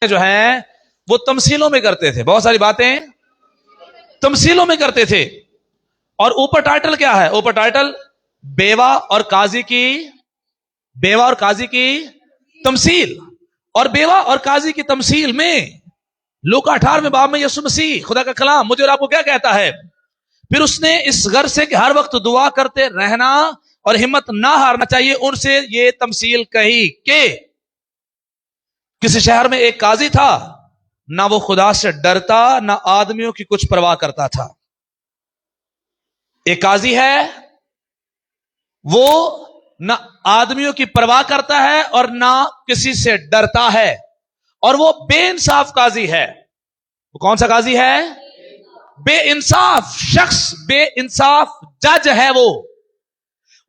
जो है वो तमसीलों में करते थे, बहुत सारी बातें तमसीलों में करते थे। और ऊपर टाइटल क्या है? ऊपर टाइटल बेवा और काजी की तमसील। और बेवा और काजी की तमसील में लूका 18वें बाब में यीशु मसीह खुदा का कलाम मुझे और आपको क्या कहता है? फिर उसने इस गर्ज से कि हर वक्त दुआ करते रहना और हिम्मत ना हारना चाहिए, उनसे ये तमसील कही कि किसी शहर में एक काजी था, ना वो खुदा से डरता ना आदमियों की कुछ परवाह करता था। एक काजी है, वो ना आदमियों की परवाह करता है और ना किसी से डरता है, और वो बेइंसाफ काजी है। वो कौन सा काजी है? बेइंसाफ शख्स, बेइंसाफ जज है वो।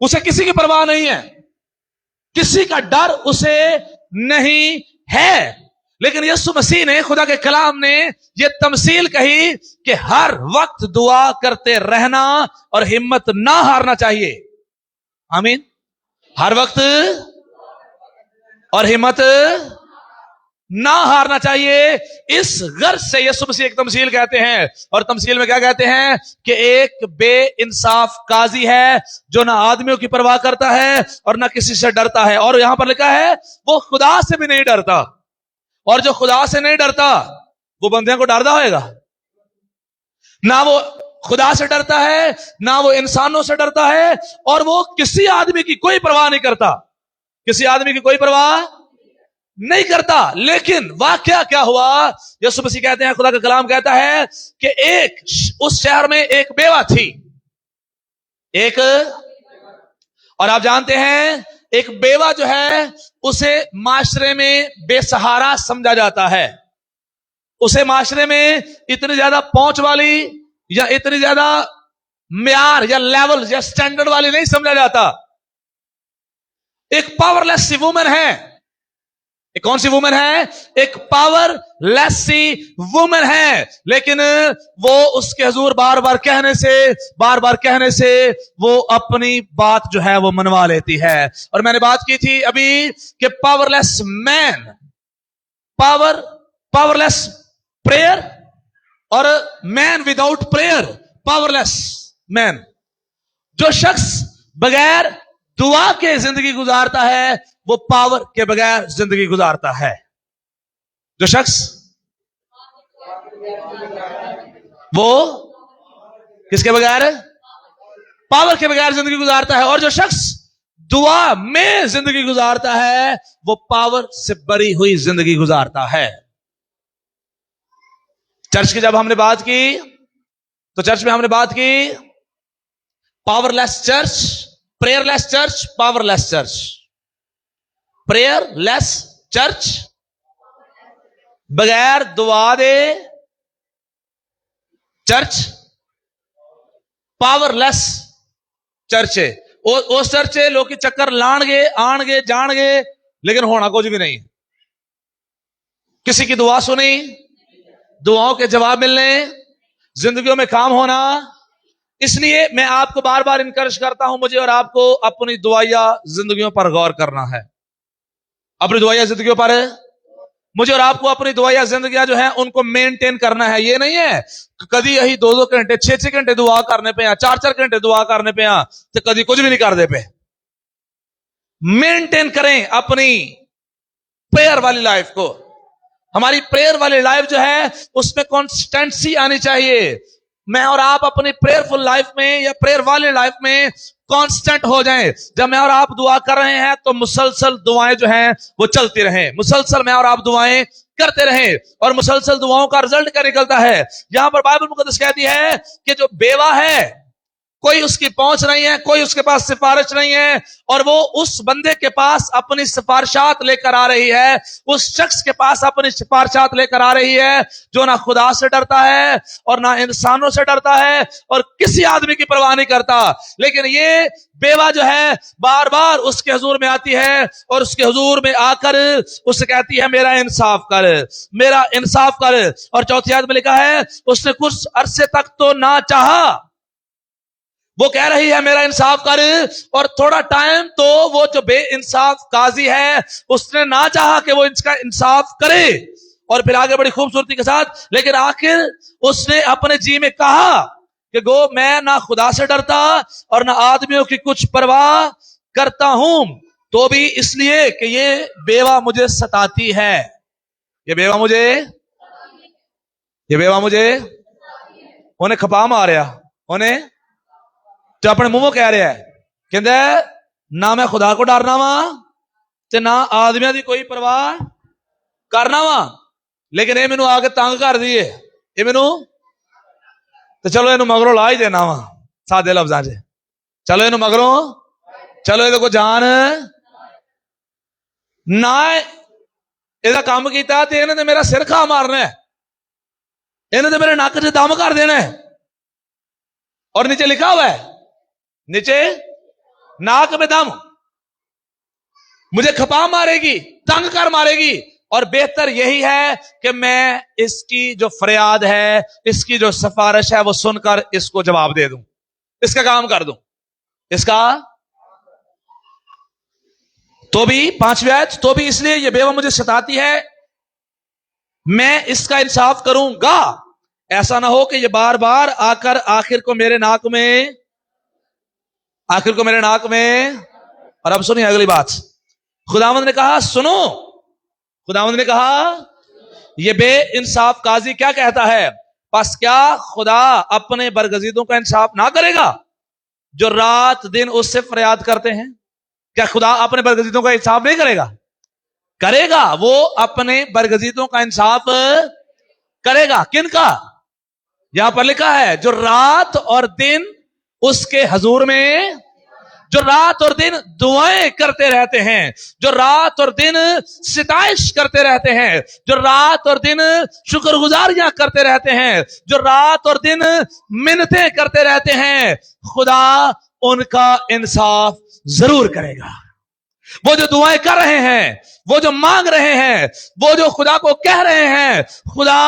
उसे किसी की परवाह नहीं है, किसी का डर उसे नहीं है। लेकिन यीशु मसीह ने, खुदा के कलाम ने यह तमसील कही कि हर वक्त दुआ करते रहना और हिम्मत ना हारना चाहिए। आमीन। हर वक्त और हिम्मत ना हारना चाहिए। इस गर्ज से यीशु मसीह एक तमसील कहते हैं। और तमसील में क्या कहते हैं? कि एक बेइंसाफ काजी है जो ना आदमियों की परवाह करता है और ना किसी से डरता है। और यहां पर लिखा है वो खुदा से भी नहीं डरता। और जो खुदा से नहीं डरता वो बंदे को डरता होएगा? ना वो खुदा से डरता है, ना वो इंसानों से डरता है, और वो किसी आदमी की कोई परवाह नहीं करता, किसी आदमी की कोई परवाह नहीं करता। लेकिन वाकया क्या हुआ? यीशु मसीह कहते हैं, खुदा का कलाम कहता है कि उस शहर में एक बेवा थी। और आप जानते हैं एक बेवा जो है उसे माशरे में बेसहारा समझा जाता है। उसे माशरे में इतनी ज्यादा पहुंच वाली या इतनी ज्यादा म्यार या लेवल या स्टैंडर्ड वाली नहीं समझा जाता। एक पावरलेस सी वुमन है। एक कौन सी वुमन है? एक पावरलेस सी वुमन है। लेकिन वो उसके हुजूर बार बार कहने से वो अपनी बात जो है वो मनवा लेती है। और मैंने बात की थी अभी कि पावरलेस मैन, पावरलेस प्रेयर और man without prayer, powerless man. जो शख्स बगैर दुआ के जिंदगी गुजारता है वो पावर के बगैर जिंदगी गुजारता है। जो शख्स वो किसके बगैर? पावर के बगैर जिंदगी गुजारता है। और जो शख्स दुआ में जिंदगी गुजारता है वो पावर से भरी हुई जिंदगी गुजारता है। चर्च की जब हमने बात की तो चर्च में हमने बात की powerless church, prayerless church, powerless church. Prayerless church बगैर दुआ दे चर्च पावरलेस चर्च है। उस चर्च है लोग चक्कर लाणगे आणगे जानगे लेकिन होना कुछ भी नहीं। किसी की दुआ सुनी, दुआओं के जवाब मिलने, जिंदगियों में काम होना। इसलिए मैं आपको बार बार इनकरेज करता हूं, मुझे और आपको अपनी दुआया जिंदगियों पर गौर करना है। अपनी दुआया जिंदगियों पर मुझे और आपको अपनी दुआया जिंदगियां जो है उनको मेंटेन करना है। ये नहीं है कभी यही 2-2 घंटे 6-6 घंटे दुआ करने पे, 4-4 घंटे दुआ करने पे, तो कभी कुछ भी नहीं कर दे पे। मेंटेन करें अपनी प्रेयर वाली लाइफ को। हमारी प्रेयर वाली लाइफ जो है उसमें कॉन्स्टेंसी आनी चाहिए। मैं और आप अपनी प्रेयरफुल लाइफ में या प्रेयर वाली लाइफ में कांस्टेंट हो जाएं। जब मैं और आप दुआ कर रहे हैं तो मुसलसल दुआएं जो हैं वो चलती रहें। मुसलसल मैं और आप दुआएं करते रहें। और मुसलसल दुआओं का रिजल्ट क्या निकलता है? यहां पर बाइबल मुकद्दस कहती है कि जो बेवा है, कोई उसकी पहुंच नहीं है, कोई उसके पास सिफारिश नहीं है, और वो उस बंदे के पास अपनी सिफारिशात लेकर आ रही है, उस शख्स के पास अपनी सिफारिशात लेकर आ रही है जो ना खुदा से डरता है और ना इंसानों से डरता है और किसी आदमी की परवाह नहीं करता। लेकिन ये बेवा जो है बार बार उसके हुजूर में आती है और उसके हुजूर में आकर उससे कहती है मेरा इंसाफ कर, मेरा इंसाफ कर। और चौथी आयत में लिखा है उसने कुछ अरसे तक तो ना चाहा, वो कह रही है मेरा इंसाफ कर, और थोड़ा टाइम तो वो जो बेइंसाफ काजी है उसने ना चाहा कि वो इसका इंसाफ करे। और फिर आगे बड़ी खूबसूरती के साथ, लेकिन आखिर उसने अपने जी में कहा कि गो मैं ना खुदा से डरता और ना आदमियों की कुछ परवाह करता हूं, तो भी इसलिए कि ये बेवा मुझे सताती है। ये बेवा मुझे उन्हें खपा मारिया, उन्हें तो अपने मुंह कह रहा है, कहते ना मैं खुदा को डरना वा ते ना आदमियों की कोई परवाह करना वा, लेकिन ये मैनू आके तंग कर दिए, ये मैनू तो चलो इनू मगरों ला ही देना वा, सादे लफ्जां च चलो इनू मगरों, चलो ये को जान ना ਇਹਦਾ ਕੰਮ ਕੀਤਾ ਤੇ ਇਹਨੇ ਤੇ मेरा सिर खा मारना है, ਇਹਨੇ ਤੇ मेरे नक च दम कर देना है। और नीचे लिखा हुआ है, नीचे नाक में दम, मुझे खपा मारेगी, तंग कर मारेगी, और बेहतर यही है कि मैं इसकी जो फरियाद है, इसकी जो सिफारिश है वो सुनकर इसको जवाब दे दूं, इसका काम कर दूं, इसका। तो भी 5वीं आयत, तो भी इसलिए ये बेवा मुझे सताती है, मैं इसका इंसाफ करूंगा, ऐसा ना हो कि ये बार बार आकर आखिर को मेरे नाक में। और अब सुनिए अगली बात, खुदावंद ने कहा सुनो, खुदावंद ने कहा ये बे इंसाफ काजी क्या कहता है, बस क्या खुदा अपने बरगजीदों का इंसाफ ना करेगा जो रात दिन उससे फरियाद करते हैं? क्या खुदा अपने बरगजीदों का इंसाफ नहीं करेगा? करेगा, वो अपने बरगजीदों का इंसाफ करेगा। किनका? यहां पर लिखा है जो रात और दिन उसके हजूर में, जो रात और दिन दुआएं करते रहते हैं, जो रात और दिन सिताइश करते रहते हैं, जो रात और दिन शुक्रगुजारियां करते रहते हैं, जो रात और दिन मिन्नतें करते रहते हैं, खुदा उनका इंसाफ जरूर करेगा। वो जो दुआएं कर रहे हैं, वो जो मांग रहे हैं, वो जो खुदा को कह रहे हैं, खुदा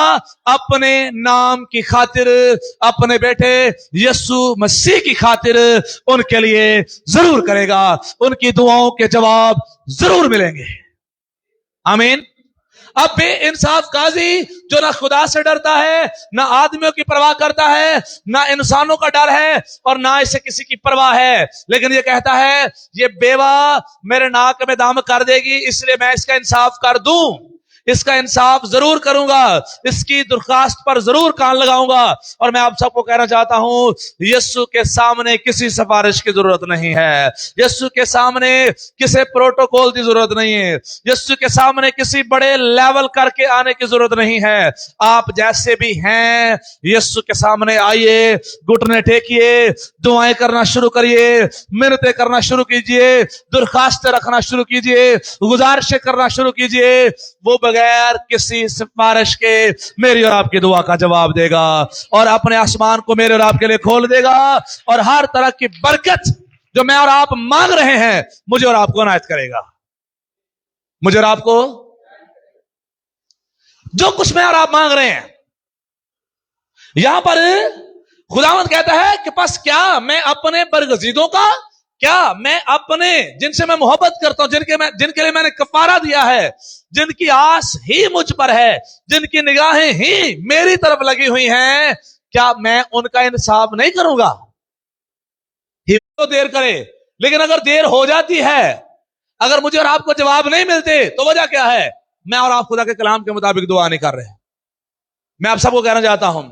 अपने नाम की खातिर, अपने बेटे यीशु मसीह की खातिर उनके लिए जरूर करेगा, उनकी दुआओं के जवाब जरूर मिलेंगे। आमीन। अब बे इंसाफ काजी जो ना खुदा से डरता है, ना आदमियों की परवाह करता है, ना इंसानों का डर है, और ना इसे किसी की परवाह है, लेकिन ये कहता है ये बेवा मेरे नाक में दाम कर देगी, इसलिए मैं इसका इंसाफ कर दूं, इसका इंसाफ जरूर करूंगा, इसकी दरखास्त पर जरूर कान लगाऊंगा। और मैं आप सबको कहना चाहता हूं, यीशु के सामने किसी सिफारिश की जरूरत नहीं है, यीशु के सामने किसी प्रोटोकॉल की जरूरत नहीं है, यीशु के सामने किसी बड़े लेवल करके आने की जरूरत नहीं है। आप जैसे भी हैं यीशु के सामने आइए, घुटने टेकिए, दुआएं करना शुरू करिए, मिन्नतें करना शुरू कीजिए, दरखास्तें रखना शुरू कीजिए, गुजारिशें करना शुरू कीजिए। वो बगैर किसी सिफारिश के मेरी और आपकी दुआ का जवाब देगा, और अपने आसमान को मेरे और आपके लिए खोल देगा, और हर तरह की बरकत जो मैं और आप मांग रहे हैं मुझे और आपको इनायत करेगा। मुझे और आपको जो कुछ मैं और आप मांग रहे हैं, यहां पर खुदावंद कहता है कि बस क्या मैं अपने बरगजीदों का, क्या मैं अपने जिनसे मैं मोहब्बत करता हूं, जिनके लिए मैंने कफारा दिया है, जिनकी आस ही मुझ पर है, जिनकी निगाहें ही मेरी तरफ लगी हुई हैं, क्या मैं उनका इंसाफ नहीं करूंगा? तो देर करे, लेकिन अगर देर हो जाती है, अगर मुझे और आपको जवाब नहीं मिलते, तो वजह क्या है? मैं और आप खुदा के कलाम के मुताबिक दुआ नहीं कर रहे। मैं आप सबको कहना चाहता हूं,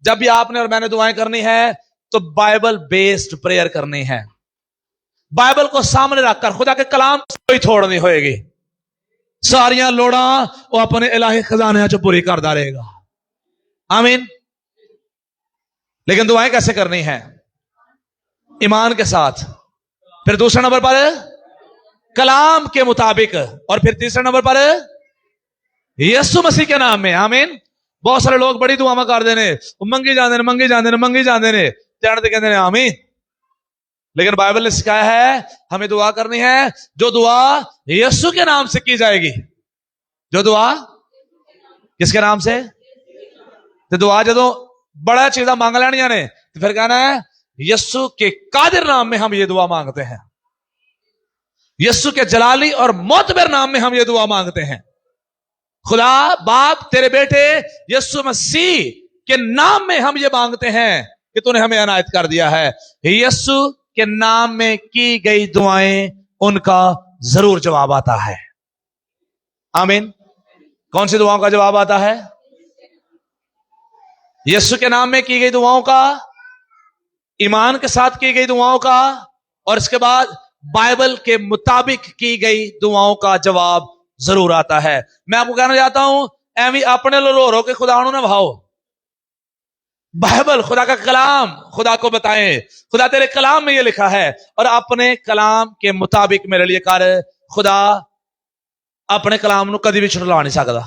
जब भी आपने और मैंने दुआएं करनी है तो बाइबल बेस्ड प्रेयर करनी है, बाइबल को सामने रखकर खुदा के कलाम कोई छोड़नी होएगी, सारियां लोड़ा वो अपने इलाही खजाने च पूरी करता रहेगा। आमीन। लेकिन दुआएं कैसे करनी है? ईमान के साथ, फिर दूसरे नंबर पर कलाम के मुताबिक, और फिर तीसरे नंबर पर यीशु मसीह के नाम में। आमीन। बहुत सारे लोग बड़ी दुआ कर देने, मंगी जाते ने चढ़ते कहते हैं आमीन, लेकिन बाइबल ने सिखाया है हमें दुआ करनी है जो दुआ यीशु के नाम से की जाएगी। जो दुआ किसके नाम से? तो दुआ जो बड़ा चीजा मांग लेनिया ने, तो फिर कहना है यीशु के कादिर नाम में हम ये दुआ मांगते हैं, यीशु के जलाली और मोतबर नाम में हम ये दुआ मांगते हैं। खुदा बाप तेरे बेटे यीशु मसीह के नाम में हम ये मांगते हैं कि तूने हमें अनायत कर दिया है। यीशु के नाम में की गई दुआएं उनका जरूर जवाब आता है। आमीन। कौन सी दुआओं का जवाब आता है? यीशु के नाम में की गई दुआओं का, ईमान के साथ की गई दुआओं का, और इसके बाद बाइबल के मुताबिक की गई दुआओं का जवाब जरूर आता है। मैं आपको कहना चाहता हूं, एवं अपने रो के खुदा ना भाओ। बाइबल खुदा का कलाम खुदा को बताएं, खुदा तेरे कलाम में ये लिखा है, और अपने कलाम के मुताबिक मेरे लिए कर। खुदा अपने कलाम को कभी भी छुटला नहीं सकता।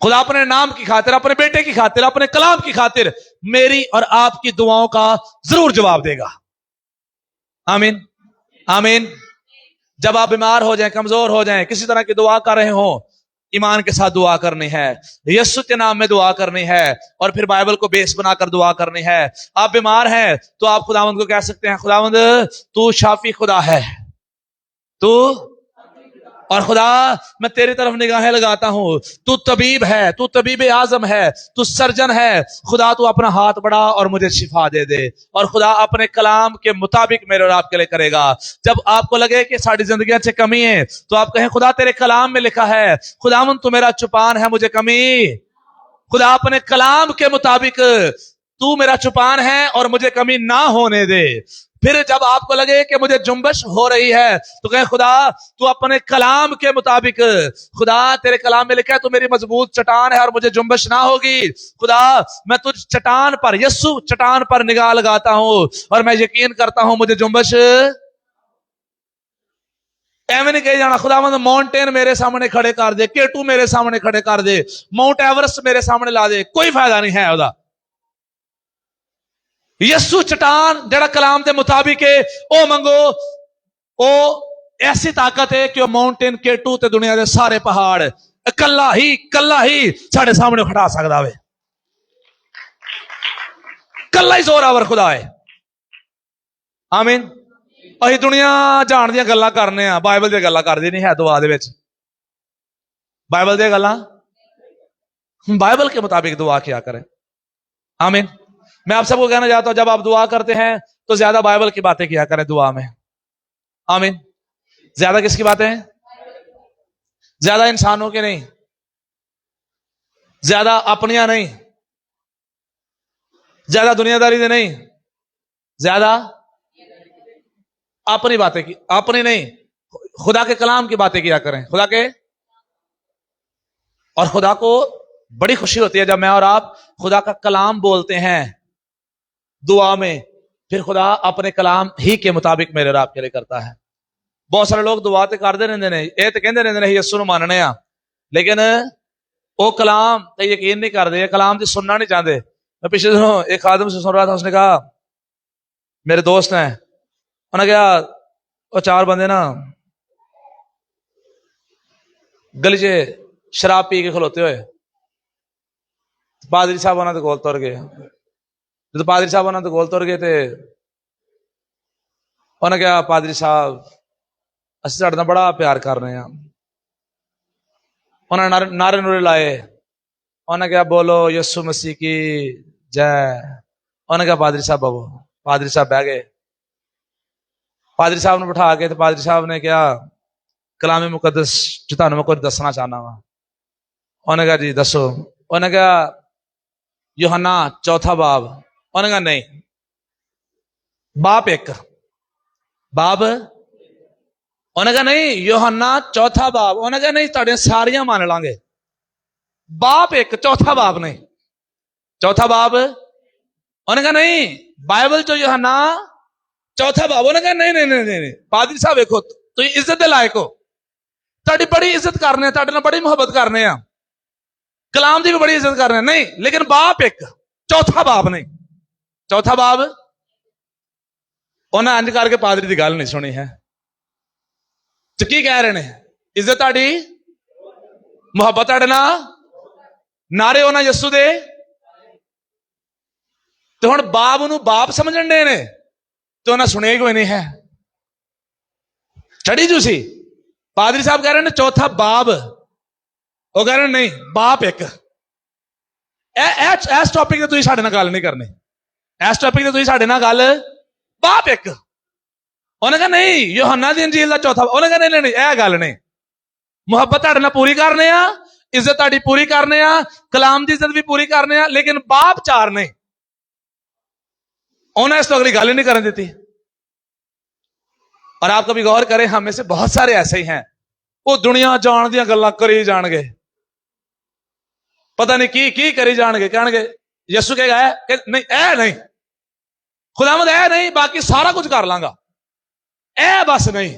खुदा अपने नाम की खातिर, अपने बेटे की खातिर, अपने कलाम की खातिर मेरी और आपकी दुआओं का जरूर जवाब देगा। आमीन आमीन। जब आप बीमार हो जाएं, कमजोर हो जाएं, किसी तरह की दुआ कर रहे हो, ईमान के साथ दुआ करनी है, यीशु के नाम में दुआ करनी है, और फिर बाइबल को बेस बनाकर दुआ करनी है। आप बीमार हैं तो आप खुदावंद को कह सकते हैं, खुदावंद तू शाफी खुदा है, तू, और खुदा मैं तेरी तरफ निगाहें लगाता हूं, तू तबीब है, तू तबीब आजम है, तू सर्जन है। खुदा तू अपना हाथ बढ़ा और मुझे शिफा दे दे, और खुदा अपने कलाम के मुताबिक मेरे और आपके लिए करेगा। जब आपको लगे कि सारी जिंदगी से कमी है, तो आप कहें खुदा तेरे कलाम में लिखा है, खुदावन तू मेरा चुपान है, मुझे कमी। खुदा अपने कलाम के मुताबिक तू मेरा चुपान है और मुझे कमी ना होने दे। फिर जब आपको लगे कि मुझे जुम्बश हो रही है, तो कहे खुदा तू अपने कलाम के मुताबिक, खुदा तेरे कलाम में लिखा है तू मेरी मजबूत चट्टान है और मुझे जुम्बश ना होगी। खुदा मैं तुझ चट्टान पर, यीशु चट्टान पर निगाह लगाता हूं और मैं यकीन करता हूं मुझे जुम्बश। एवं नहीं कही जाना खुदावंद माउंटेन मेरे सामने खड़े कर दे, केटू मेरे सामने खड़े कर दे, माउंट एवरेस्ट मेरे सामने ला दे, कोई फायदा नहीं है उदा। यीशु चट्टान जड़ा कलाम के मुताबिक है, ओ मंगो, ओ ऐसी ताकत है कि माउंटेन केटू ते दुनिया के सारे पहाड़ कला ही साढ़े सामने खड़ा सकता है। कला ही जोरावर खुदा है। आमीन। अही दुनिया जान दियां गल्लां करने आ, बाइबल दी गल्लां करदी नहीं है दुआ दे विच। बाइबल दी गल्लां, बाइबल के मुताबिक दुआ किया करें। आमीन। मैं आप सबको कहना चाहता हूं, जब आप दुआ करते हैं तो ज्यादा बाइबल की बातें किया करें दुआ में। आमीन। ज्यादा किसकी बातें? ज्यादा इंसानों की नहीं, ज्यादा अपनियां नहीं, ज्यादा दुनियादारी दे नहीं, ज्यादा अपनी बातें की, अपनी नहीं, खुदा के कलाम की बातें किया करें, खुदा के। और खुदा को बड़ी खुशी होती है जब मैं और आप खुदा का कलाम बोलते हैं दुआ में, फिर खुदा अपने कलाम ही के मुताबिक मेरे और आपके लिए करता है। बहुत सारे लोग दुआ तो करते रहते हैं, ये तो कहते रहते हैं यीशु नूं मनने आ, लेकिन वो कलाम ते यकीन नहीं करते, कलाम से सुनना नहीं चाहते। मैं पिछले दिनों एक आदम से सुन रहा था, उसने कहा, मेरे दोस्त हैं, उन्होंने कहा वो चार बंदे ना गली च शराब पी के खलोते हुए पादरी साहब उन्होंने कोल तुर गए। जो पादरी साहब उन्होंने कोल तुर गए थे, उन्हें कहा पादरी साहब असं साडे नाल बड़ा प्यार कर रहे हैं। उन्होंने नारे नूरे लाए, उन्हें कहा बोलो यीशु मसीह की जय। उन्हें कहा पादरी साहब बाबू, पादरी साहब बह गए। पादरी साहब ने बिठा के, तो पादरी साहब ने कहा कलामे मुकद्दस जो तुहानू मैं कुछ दसना चाहना वा। उन्हें कहा जी दसो। उन्हें कहा यूहन्ना चौथा बाब। उन्हें कहा नहीं, बाप एक, बाब। उन्हें कहा नहीं यूहन्ना चौथा बाब। उन्हें कहा नहीं तुहाडियां सारियां मान लांगे, बाप एक, चौथा बाब नहीं, चौथा बाब। उन्हें कहा नहीं बाइबल चो यूहन्ना चौथा बाब। उन्हें कहा नहीं नहीं नहीं नहीं, पादरी साहब देखो तुम इज्जत दे लायक हो, तुहाडी बड़ी इज्जत करने, तुहाडे नाल बड़ी मुहब्बत करने आ, कलाम की भी बड़ी इज्जत करने, नहीं लेकिन बाप एक, चौथा बाप नहीं, चौथा बाप। उन्हें अंज करके पादरी की गल नहीं सुनी है। तो की कह रहे हैं, इज्जत तुहाडी, मुहब्बत तुहाडे नाल, नारे उन्हें यस्सू दे, तो हुण बाप नूं बाप समझण दे ने, तो उन्हें सुनिया ही कोई नहीं है। चढ़ी जूसी पादरी साहब कह रहे हैं चौथा बाब, वो कह रहे नहीं बाप एक। इस टॉपिक ते तुसीं साडे नाल गल नहीं करनी, इस टॉपिक ते तुसीं साडे नाल गल बाप एक। उन्हें कहा नहीं यूहन्ना दी इंजील दा चौथा, उन्हें कहा नहीं नहीं यह गल नहीं, मुहब्बत तुहाडे नाल पूरी करने आ, इज्जत तुहाडी पूरी करने आ, कलाम दी इज्जत भी पूरी करने आ, लेकिन बाप चार नहीं। उन्हें इस तो अगली गल ही नहीं करने देती। और आप कभी गौर करें, हम में से बहुत सारे ऐसे ही हैं, वो दुनिया जान दी गल्लां करी जाणगे, पता नहीं की करी जाणगे, कहणगे यसू कहेगा नहीं ऐ नहीं, खुदावंद ऐ नहीं, बाकी सारा कुछ कर लांगा, ऐ बस नहीं,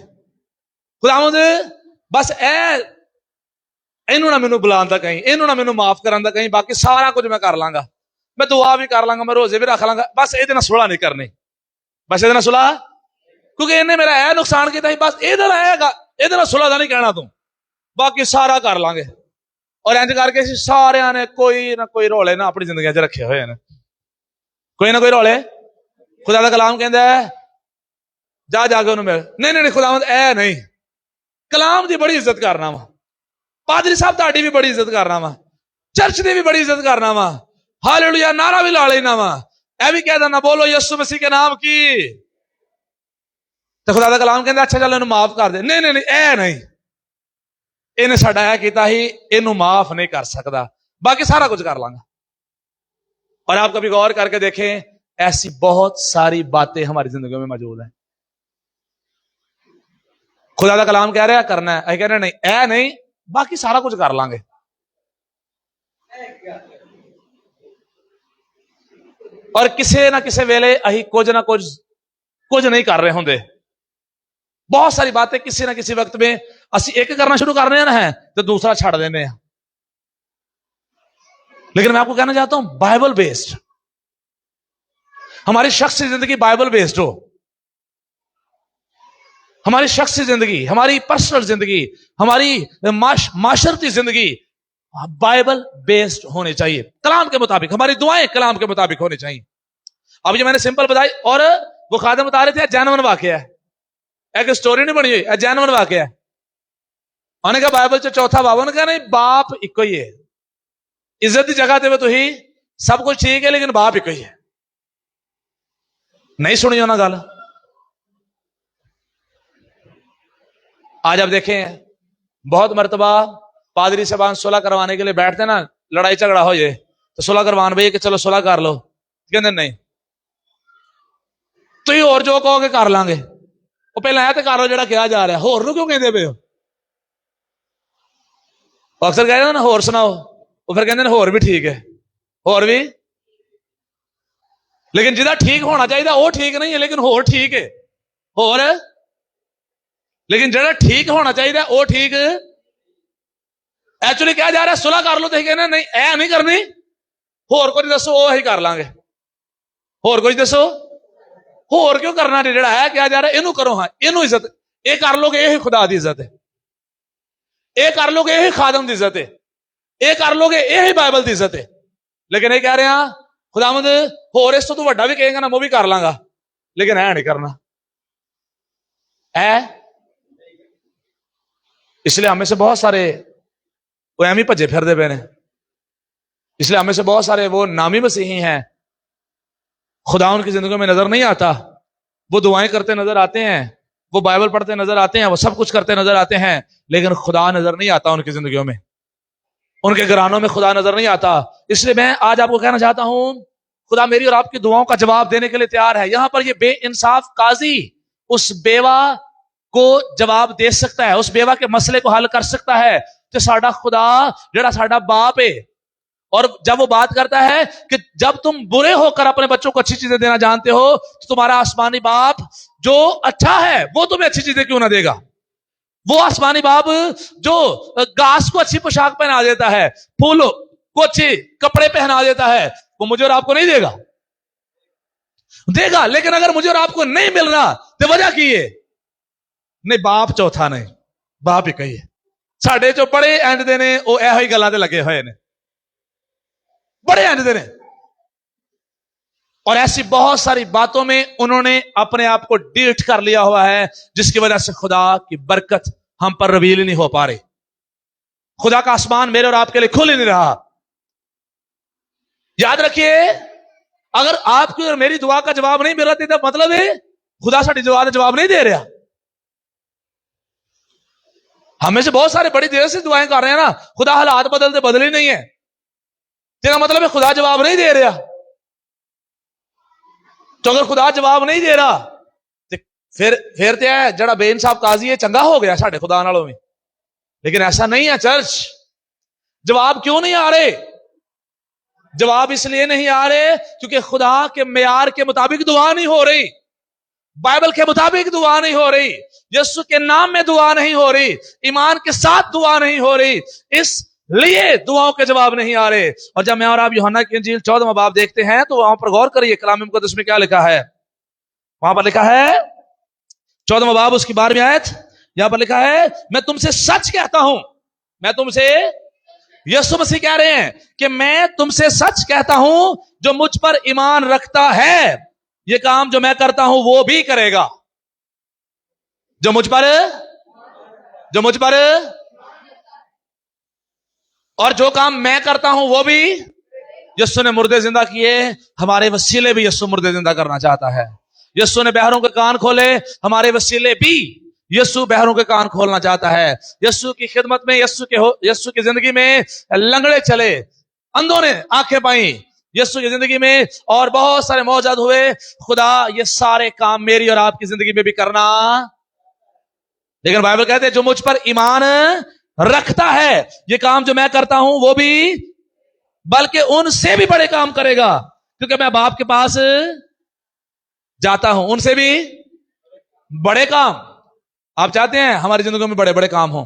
खुदावंद बस इनू ना मैनू बुलांदा कहीं, इनू ना मैनू माफ करांदा कहीं, बाकी सारा कुछ मैं कर लांगा, मैं दुआ भी कर लांगा, मैं रोजे भी रख लांगा, बस ये नाल सुलह नहीं करनी, बस ये सुलह, क्योंकि इन्हें मेरा यह नुकसान किया, बस ये सुलह का नहीं कहना तू, बाकी सारा कर लांगे। और इंज करके सारे ने कोई ना कोई रौले ना अपनी जिंदगी च रखे हुए हैं, कोई ना कोई रौले। खुदा का कलाम कहता है जा जाके उन्होंने मिल, नहीं नहीं खुदावंद ऐ नहीं, कलाम की बड़ी इज्जत करना वा, पादरी साहब ताड़ी भी बड़ी इज्जत करना वा, चर्च की भी बड़ी इज्जत करना वा, हालेलुया नारा भी ला लेना वा, ऐ भी कह देना बोलो यीशु मसीह के नाम की, तो खुदा का कलाम कहता अच्छा चलो इन्हें माफ कर दे, नहीं नहीं नहीं ऐ नहीं, इन्हें साडा ऐ कीता ही, इनू माफ नहीं कर सकता, बाकी सारा कुछ कर लांगा। और आप कभी गौर करके देखें, ऐसी बहुत सारी बातें हमारी जिंदगी में मौजूद हैं। खुदा का कलाम कह रहा है करना है, कह रहे नहीं ऐ नहीं, बाकी सारा कुछ कर लांगे। और किसी ना किसी वेले अही कुछ ना कुछ नहीं कर रहे होंगे, बहुत सारी बातें किसी ना किसी वक्त में असी एक करना शुरू कर रहे हैं तो दूसरा छड़ देने हैं। लेकिन मैं आपको कहना चाहता हूं बाइबल बेस्ड, हमारी शख्सी जिंदगी बाइबल बेस्ड हो, हमारी शख्सी जिंदगी, हमारी पर्सनल जिंदगी, हमारी माशरती जिंदगी बाइबल बेस्ड होनी चाहिए, कलाम के मुताबिक, हमारी दुआएं कलाम के मुताबिक होनी चाहिए। अब ये मैंने सिंपल बताई, और वो खादम बता रहे थे जैनवन वाकया है, एक स्टोरी नहीं बनी हुई, जैनवन वाकया है। उन्होंने कहा बाइबल च चौथा बाब, उन्होंने कहा नहीं बाप इको ही है, इज्जत की जगह ते तो ही सब कुछ ठीक है, लेकिन बाप इको ही है। नहीं सुनी उन्होंने गल। आज आप देखें बहुत मरतबा पादरी साहबान सुलह करवाने के लिए बैठते ना, लड़ाई झगड़ा हो जाए तो सुलह करवान भाई कि चलो सुलह कर लो, कहते नहीं तो ही और जो कहोगे कर लांगे, वो पहले है तो कर लो जो कहा जा रहा है, होर नूं क्यों कहते पे हो। अक्सर कहते ना होर सुनाओ, वो फिर कहते होर भी ठीक है, होर भी, लेकिन जिदा ठीक होना चाहिए वो ठीक नहीं है, लेकिन होर ठीक है, होर, लेकिन जो ठीक होना चाहिए वो ठीक एक्चुअली क्या जा रहा है, सुलह कर लो तो कहना नहीं ऐ नहीं करनी, होर कुछ दसो वो ही कर लांगे, होर कुछ दसो, होर क्यों करना नहीं, है क्या जा रहा है इनू करो, हाँ इनू इज्जत, ये कर लोगे यही खुदा की इज्जत है, ये कर लोगे यही खादम की इज्जत है, ये कर लोगे यही बाइबल की इज्जत है। लेकिन ये कह रहे हैं खुदावंद होर इस तो वड्डा भी कहेगा ना वो भी कर लांगा, लेकिन है नहीं करना है। इसलिए हमें से बहुत सारे वो एम ही भजे फिरते पे ने, इसलिए हमें से बहुत सारे वो नामी मसीही हैं, खुदा उनकी जिंदगी में नजर नहीं आता, वो दुआएं करते नजर आते हैं, वो बाइबल पढ़ते नजर आते हैं, वो सब कुछ करते नजर आते हैं, लेकिन खुदा नजर नहीं आता उनकी जिंदगियों में, उनके घरानों में खुदा नजर नहीं आता। इसलिए मैं आज आपको कहना चाहता हूं खुदा मेरी और आपकी दुआओं का जवाब देने के लिए तैयार है। यहां पर ये बेइंसाफ काजी उस बेवा को जवाब दे सकता है, उस बेवा के मसले को हल कर सकता है, तो साडा खुदा जेड़ा साडा बाप है। और जब वो बात करता है कि जब तुम बुरे होकर अपने बच्चों को अच्छी चीजें देना जानते हो, तो तुम्हारा आसमानी बाप जो अच्छा है वो तुम्हें अच्छी चीजें क्यों ना देगा। वो आसमानी बाप जो घास को अच्छी पोशाक पहना देता है, फूलों को अच्छे कपड़े पहना देता है, वो मुझे और आपको नहीं देगा, देगा। लेकिन अगर मुझे और आपको नहीं मिल रहा तो वजह की है, नहीं बाप चौथा नहीं, बाप ही कही है। साडे जो बड़े एंड दे ने वो ऐहो ही गल्लां ते लगे हुए ने, बड़े एंड दे ने, और ऐसी बहुत सारी बातों में उन्होंने अपने आप को डिलीट कर लिया हुआ है, जिसकी वजह से खुदा की बरकत हम पर रिवील नहीं हो पा रही, खुदा का आसमान मेरे और आपके लिए खुल ही नहीं रहा। याद रखिए, अगर आपकी और मेरी दुआ का जवाब नहीं मिल रहा तो मतलब है खुदा साड़ी दुआ का जवाब नहीं दे रहा। हमें से बहुत सारे बड़ी देर से दुआएं कर रहे हैं ना, खुदा हालात बदलते बदले नहीं है, तेरा मतलब है खुदा जवाब नहीं दे रहा। तो अगर खुदा जवाब नहीं दे रहा तो फिर तो है जड़ा बेइंसाफ काजी है चंगा हो गया साढ़े खुदा नालों में। लेकिन ऐसा नहीं है चर्च। जवाब क्यों नहीं आ रहे? जवाब इसलिए नहीं आ रहे क्योंकि खुदा के मेयार के मुताबिक दुआ नहीं हो रही, बाइबल के मुताबिक दुआ नहीं हो रही, यीशु के नाम में दुआ नहीं हो रही, ईमान के साथ दुआ नहीं हो रही, इसलिए दुआओं के जवाब नहीं आ रहे। और जब मैं और आप यूहन्ना की इंजील 14वां बाब देखते हैं तो वहां पर गौर करिए, कलाम मुकद्दस में क्या लिखा है। वहां पर लिखा है 14वां बाब उसकी 12वीं आयत, यहां पर लिखा है, मैं तुमसे सच कहता हूं, मैं तुमसे, यीशु मसीह कह रहे हैं कि मैं तुमसे सच कहता हूं, जो मुझ पर ईमान रखता है ये काम जो मैं करता हूं वो भी करेगा। जो मुझ पर और जो काम मैं करता हूं वो भी, यीशु ने मुर्दे जिंदा किए, हमारे वसीले भी यीशु मुर्दे जिंदा करना चाहता है। यीशु ने बहरों के कान खोले, हमारे वसीले भी यीशु बहरों के कान खोलना चाहता है। यीशु की खिदमत में, यीशु की जिंदगी में लंगड़े चले, अंधों ने आंखें पाई यीशु की जिंदगी में, और बहुत सारे मौजूद हुए। खुदा ये सारे काम मेरी और आपकी जिंदगी में भी करना, लेकिन बाइबल कहते हैं जो मुझ पर ईमान रखता है ये काम जो मैं करता हूं वो भी, बल्कि उनसे भी बड़े काम करेगा, क्योंकि मैं बाप के पास जाता हूं। उनसे भी बड़े काम। आप चाहते हैं हमारी जिंदगी में बड़े बड़े काम हो,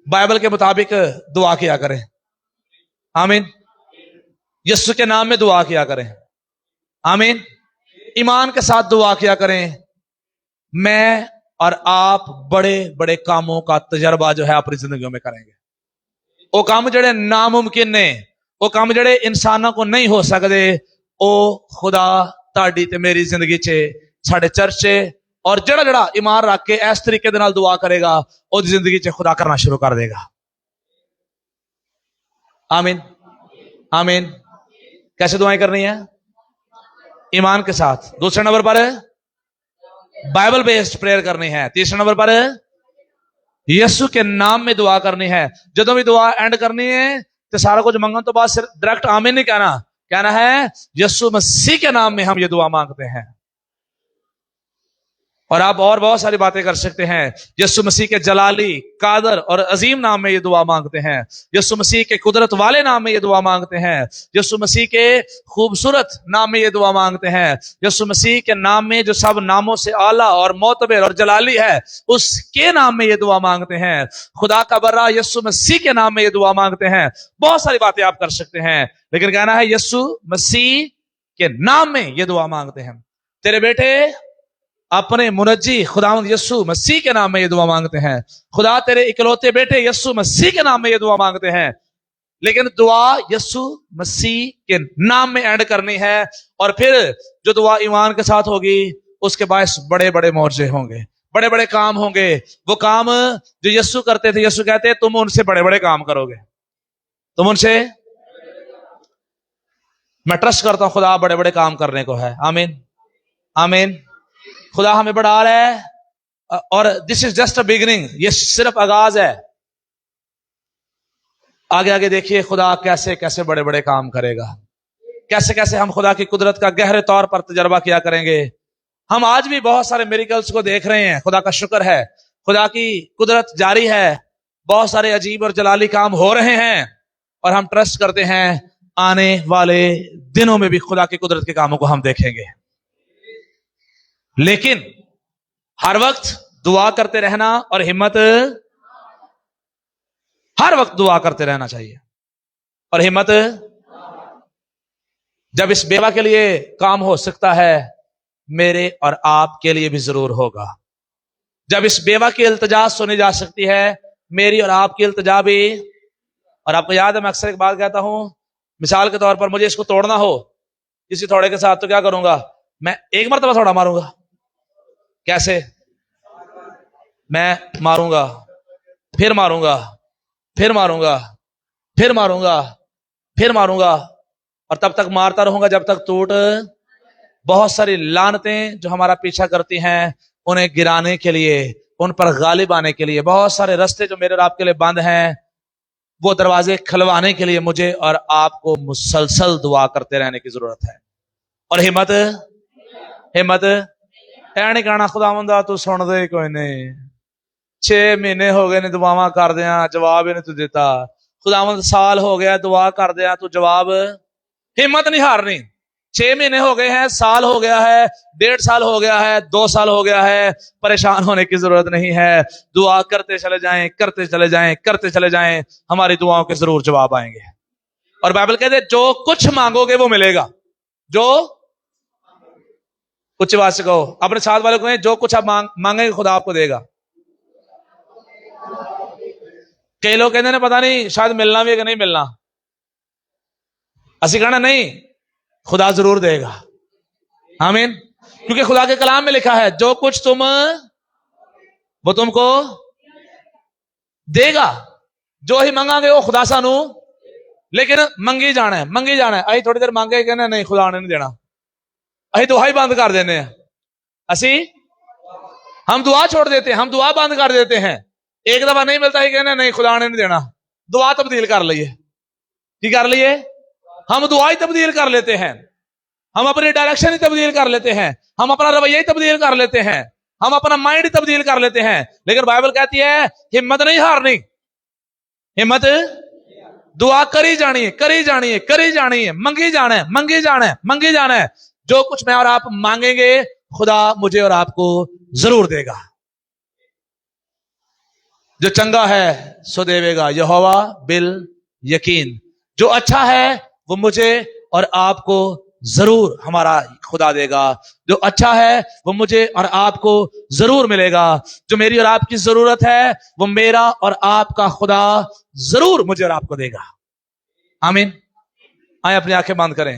बाइबल के मुताबिक दुआ किया करें। आमीन। यीशु के नाम में दुआ किया करें। आमीन। ईमान के साथ दुआ किया करें। मैं और आप बड़े बड़े कामों का तजर्बा जो है अपनी जिंदगियों में करेंगे। वो काम जड़े नामुमकिन ने, वो काम जड़े इंसानों को नहीं हो सकते, ओ खुदा ताड़ी ते मेरी जिंदगी च, साढ़े चर्च और जड़ा जड़ा ईमान रख के इस तरीके दे नाल दुआ करेगा, वो जिंदगी च खुदा करना शुरू कर देगा। आमीन। आमीन। कैसे दुआएं करनी है? ईमान के साथ। दूसरे नंबर पर बाइबल बेस्ड प्रेयर करनी है। तीसरे नंबर पर यीशु के नाम में दुआ करनी है। जब भी दुआ एंड करनी है तो सारा कुछ मंगन तो बाद सिर्फ डायरेक्ट आमीन नहीं कहना, कहना है यीशु मसीह के नाम में हम ये दुआ मांगते हैं। और आप और बहुत सारी बातें कर सकते हैं। यीशु मसीह के जलाली, कादर और अजीम नाम में ये दुआ मांगते हैं। यीशु मसीह के कुदरत वाले नाम में ये दुआ मांगते हैं। यीशु मसीह के खूबसूरत नाम में ये दुआ मांगते हैं। यीशु मसीह के नाम में जो सब नामों से आला और मोतबर और जलाली है उसके नाम में ये दुआ मांगते हैं। खुदा का बर्रा यीशु मसीह के नाम में ये दुआ मांगते हैं। बहुत सारी बातें आप कर सकते हैं, लेकिन कहना है यीशु मसीह के नाम में ये दुआ मांगते हैं। तेरे बेटे अपने मुनज्जी खुदावंद यीशु मसीह के नाम में ये दुआ मांगते हैं। खुदा तेरे इकलौते बेटे यीशु मसीह के नाम में ये दुआ मांगते हैं। लेकिन दुआ यीशु मसीह के नाम में ऐड करनी है, और फिर जो दुआ ईमान के साथ होगी उसके बायस बड़े बड़े मोर्चे होंगे, बड़े बड़े काम होंगे। वो काम जो यीशु करते थे, यीशु कहते तुम उनसे बड़े बड़े काम करोगे, तुम उनसे। मैं ट्रस्ट करता हूं खुदा बड़े बड़े काम करने को है। आमीन। आमीन। खुदा हमें बढ़ा रहा है, और this is just a beginning, ये सिर्फ आगाज है। आगे आगे देखिए खुदा कैसे कैसे बड़े बड़े काम करेगा, कैसे कैसे हम खुदा की कुदरत का गहरे तौर पर तजर्बा किया करेंगे। हम आज भी बहुत सारे मिरेकल्स को देख रहे हैं, खुदा का शुक्र है, खुदा की कुदरत जारी है, बहुत सारे अजीब और जलाली काम हो रहे हैं, और हम ट्रस्ट करते हैं आने वाले दिनों में भी खुदा की कुदरत के कामों को हम देखेंगे। लेकिन हर वक्त दुआ करते रहना और हिम्मत, हर वक्त दुआ करते रहना चाहिए और हिम्मत। जब इस बेवा के लिए काम हो सकता है, मेरे और आपके लिए भी जरूर होगा। जब इस बेवा की इल्तिजा सुनी जा सकती है, मेरी और आपकी इल्तिजा भी। और आपको याद है मैं अक्सर एक बात कहता हूं, मिसाल के तौर पर मुझे इसको तोड़ना हो किसी थोड़े के साथ, तो क्या करूंगा? मैं एक मरतबा थोड़ा मारूंगा। कैसे? मैं मारूंगा, फिर मारूंगा, फिर मारूंगा, फिर मारूंगा, फिर मारूंगा, और तब तक मारता रहूंगा जब तक टूट। बहुत सारी लानतें जो हमारा पीछा करती हैं, उन्हें गिराने के लिए, उन पर गालिब आने के लिए, बहुत सारे रास्ते जो मेरे और आपके लिए बंद हैं, वो दरवाजे खुलवाने के लिए मुझे और आपको मुसलसल दुआ करते रहने की जरूरत है। और हिम्मत, हिम्मत ऐ नहीं कहना खुदावंदा तू सुन दे कोई नहीं, 6 महीने हो गए ने दुआवा कर दिया जवाब ही नहीं तू देता, खुदावंद साल हो गया दुआ कर दिया तू जवाब। हिम्मत नहीं हारनी। 6 महीने हो गए हैं, साल हो गया है, 1.5 साल हो गया है, 2 साल हो गया है, परेशान होने की जरूरत नहीं है। दुआ करते चले जाएं, करते चले जाएं, करते चले जाएं, हमारी दुआओं के जरूर जवाब आएंगे। और बाइबल कहते हैं जो कुछ मांगोगे वो मिलेगा। जो उच्च आवाज से कहो, अपने साथ वाले को कहें, जो कुछ आप मांगेंगे खुदा आपको देगा। कई लोग कहते हैं पता नहीं शायद मिलना भी है कि नहीं मिलना, असि कहना नहीं, खुदा जरूर देगा। आमीन। क्योंकि खुदा के कलाम में लिखा है जो कुछ तुम वो तुमको देगा। जो ही मांगांगे वो खुदा सानू, लेकिन मंगी जाना है, मंगी जाना है। अही थोड़ी देर मांगे कहना नहीं खुदा ने नहीं देना, अही दुआ ही बंद कर देने हैं। असी हम दुआ छोड़ देते हैं, हम दुआ बंद कर देते हैं। एक दफा नहीं मिलता ही कहना नहीं खुदा ने नहीं देना, दुआ तब्दील कर लिए। की कर लिए? हम दुआ ही तब्दील कर लेते हैं, हम अपनी डायरेक्शन ही तब्दील कर लेते हैं, हम अपना रवैया ही तब्दील कर लेते हैं, हम अपना माइंड ही तब्दील कर लेते हैं। लेकिन बाइबल कहती है हिम्मत नहीं हारनी, हिम्मत दुआ करी जानी है, करी जानी है, करी जानी है, मंगी जाना है, मंगी जाना है, मंगी जाना है। जो कुछ मैं और आप मांगेंगे खुदा मुझे और आपको जरूर देगा। जो चंगा है सो देवेगा यहोवा बिल यकीन। जो अच्छा है वो मुझे और आपको जरूर हमारा खुदा देगा। जो अच्छा है वो मुझे और आपको जरूर मिलेगा। जो मेरी और आपकी जरूरत है वो मेरा और आपका खुदा जरूर मुझे और आपको देगा। आमीन। आए अपनी आंखें बंद करें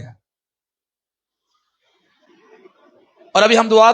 और अभी हम दुआ